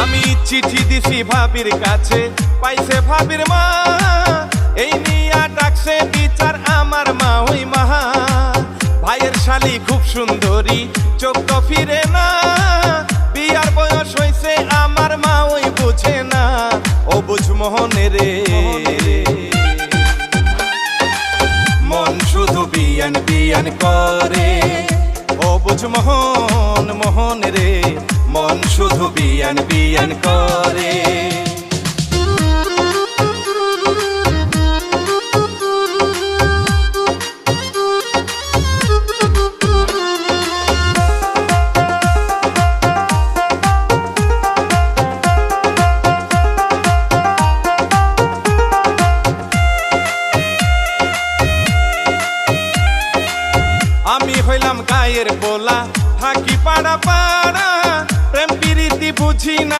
আমি চিঠি দিছি ভাবির কাছে, পাইছে ভাবির মা, এই নিয়া ডাকছে বিচার আমার মা ওই মাহা। ভাইয়ের শালি খুব সুন্দরী, চোখ তো ফিরে না, বিয়ার বয়স হইছে আমার মা ওই বুঝে না, ও বুঝ মোহনে রে। মন শুধু বিয়ান বিয়ান করে, ও বুঝ মোহন মোহন রে, মন শুধু বিয়ান বিয়ান করে। আমি হইলাম গায়ের পোলা, থাকি পাড়া পাড়া, প্রেম প্রীতি বুঝি না।